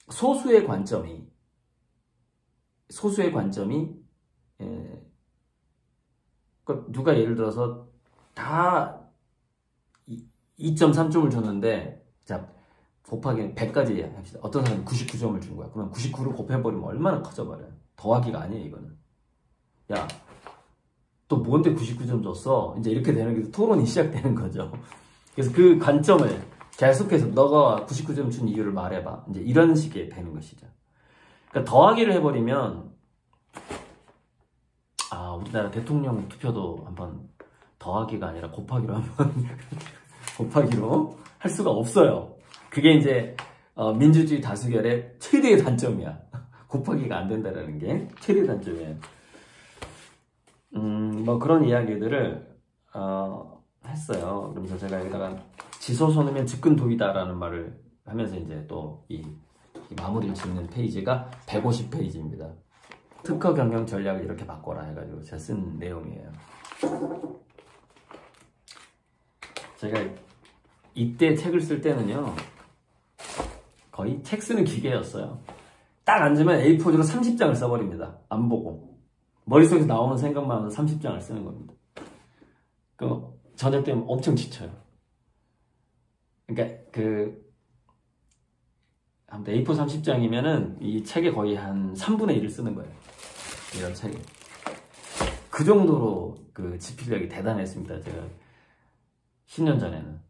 소수의 관점이 누가 예를 들어서 다 2.3점을 줬는데, 자, 곱하기 100까지 합시다. 어떤 사람이 99점을 준 거야. 그러면 99를 곱해버리면 얼마나 커져버려요. 더하기가 아니에요, 이거는. 야, 또 뭔데 99점 줬어? 이제 이렇게 되는 게 토론이 시작되는 거죠. 그래서 그 관점을 계속해서 너가 99점 준 이유를 말해봐. 이제 이런 식이 되는 것이죠. 그러니까 더하기를 해버리면, 우리나라 대통령 투표도 한번 더하기가 아니라 곱하기로 한번 곱하기로 할 수가 없어요. 그게 이제 민주주의 다수결의 최대의 단점이야. 곱하기가 안 된다는 게 최대의 단점이에요. 뭐 그런 이야기들을 했어요. 그러면서 제가 여기다가 지소손이면 즉근도이다라는 말을 하면서 이제 또 이 마무리를 짓는 페이지가 150페이지입니다. 특허 경영 전략을 이렇게 바꿔라 해가지고 제가 쓴 내용이에요. 제가 이때 책을 쓸 때는요, 거의 책 쓰는 기계였어요. 딱 앉으면 A4지로 30장을 써버립니다. 안 보고. 머릿속에서 나오는 생각만 하면 30장을 쓰는 겁니다. 저녁 때면 엄청 지쳐요. 그러니까 A4 30장이면은 이 책에 거의 한 3분의 1을 쓰는 거예요. 이런 책에. 그 정도로 집필력이 대단했습니다. 제가 10년 전에는.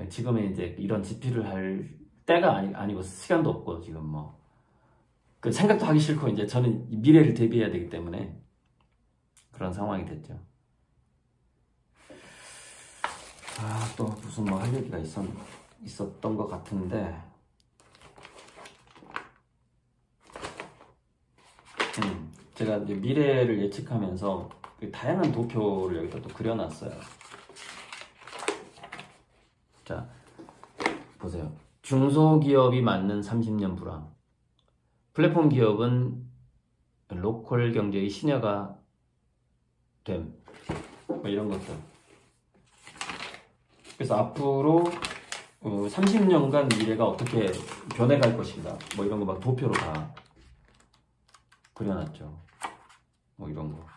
지금은 이제 이런 집필을 할 때가 아니고 시간도 없고 지금 뭐 생각도 하기 싫고 이제 저는 미래를 대비해야 되기 때문에 그런 상황이 됐죠. 또 무슨 뭐 할 얘기가 있었던 것 같은데, 제가 이제 미래를 예측하면서 다양한 도표를 여기다 또 그려놨어요. 자, 보세요. 중소기업이 맞는 30년 불황. 플랫폼 기업은 로컬 경제의 신여가 됨. 뭐 이런 것들. 그래서 앞으로 30년간 미래가 어떻게 변해갈 것인가. 뭐 이런 거 막 도표로 다 그려놨죠. 뭐 이런 거.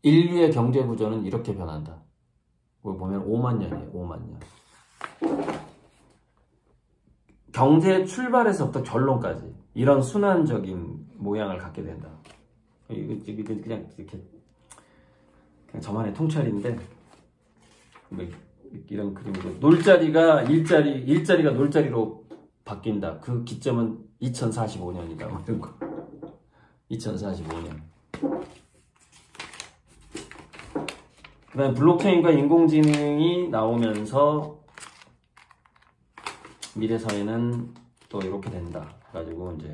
인류의 경제 구조는 이렇게 변한다. 여기 보면 5만 년이에요. 5만 년. 경제 출발에서부터 결론까지 이런 순환적인 모양을 갖게 된다. 이거 그냥 이렇게 저만의 통찰인데, 이런 그림이고, 놀자리가 일자리가 놀자리로 바뀐다. 그 기점은 2045년이다. 뭐 이런 거. 2045년. 그 다음에 블록체인과 인공지능이 나오면서 미래 사회는 또 이렇게 된다. 가지고 이제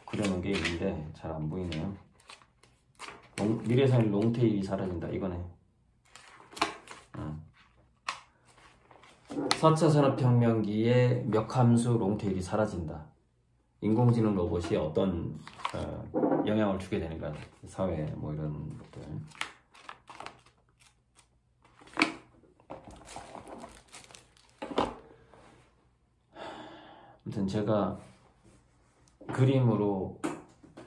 그려놓은 게 있는데 잘 안 보이네요. 미래사회 롱테일이 사라진다 이거네. 4차 산업혁명기에 멱함수 롱테일이 사라진다. 인공지능 로봇이 어떤 영향을 주게 되는가, 사회 뭐 이런 것들. 아무튼 제가 그림으로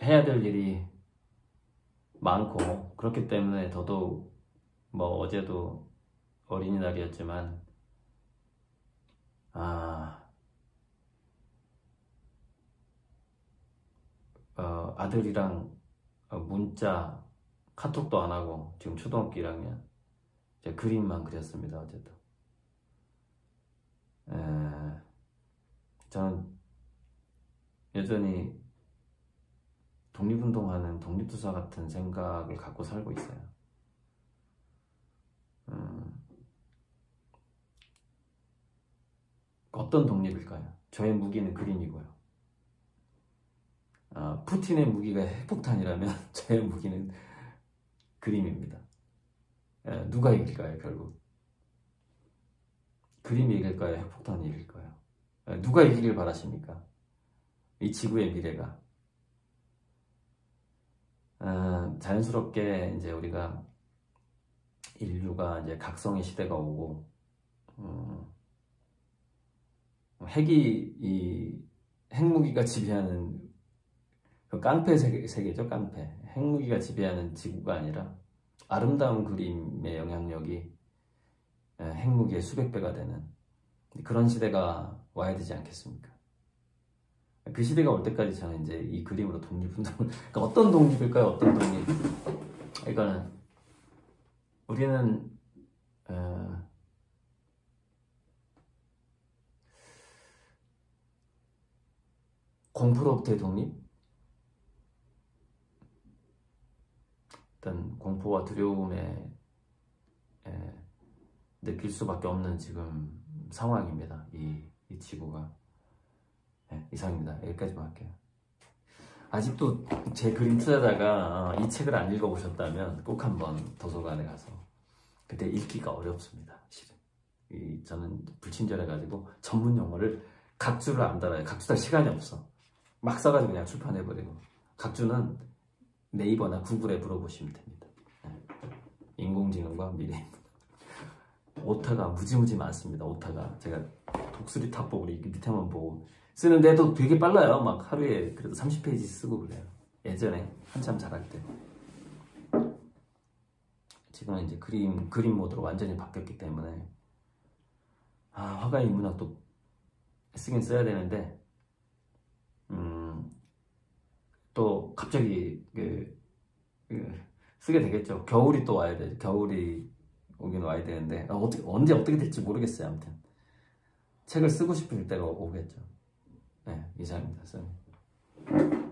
해야 될 일이 많고, 그렇기 때문에 더더욱 뭐 어제도 어린이날이었지만 아들이랑 문자 카톡도 안 하고 지금 초등학교 1학년 제가 그림만 그렸습니다. 어제도. 저는 여전히 독립운동하는 독립투사 같은 생각을 갖고 살고 있어요. 어떤 독립일까요? 저의 무기는 그림이고요. 푸틴의 무기가 핵폭탄이라면 저의 무기는 그림입니다. 누가 이길까요, 결국? 그림이 이길까요, 핵폭탄이 이길까요? 누가 이기길 바라십니까? 이 지구의 미래가. 자연스럽게 이제 우리가 인류가 이제 각성의 시대가 오고, 핵무기가 지배하는 그 깡패 세계죠, 깡패. 핵무기가 지배하는 지구가 아니라 아름다운 그림의 영향력이 핵무기의 수백 배가 되는 그런 시대가 와야 되지 않겠습니까? 그 시대가 올 때까지 저는 이제 이 그림으로 독립운동을, 그러니까 어떤 독립일까요? 어떤 독립? 그러니까 우리는 공포로부터의 독립? 일단 공포와 두려움에 느낄 수밖에 없는 지금 상황입니다. 이 지구가. 이상입니다. 여기까지만 할게요. 아직도 제 그림 투자자가 이 책을 안 읽어보셨다면 꼭 한번 도서관에 가서, 그때 읽기가 어렵습니다. 실은 저는 불친절해가지고 전문 용어를 각주를 안 달아요. 각주 달 시간이 없어. 막 써가지고 그냥 출판해버리고. 각주는 네이버나 구글에 물어보시면 됩니다. 인공지능과 미래. 오타가 무지무지 많습니다. 오타가 제가 독수리 탑 보고 이렇게 밑에만 보고 쓰는데도 되게 빨라요. 막 하루에 그래도 30페이지 쓰고 그래요. 예전에 한참 잘할 때. 지금은 이제 그림 모드로 완전히 바뀌었기 때문에 화가 인문학도 쓰긴 써야 되는데 또 갑자기 쓰게 되겠죠. 겨울이 또 와야 돼. 겨울이 오긴 와야 되는데 언제 어떻게 될지 모르겠어요. 아무튼 책을 쓰고 싶을 때가 오겠죠. 네, 이상입니다. 선생님.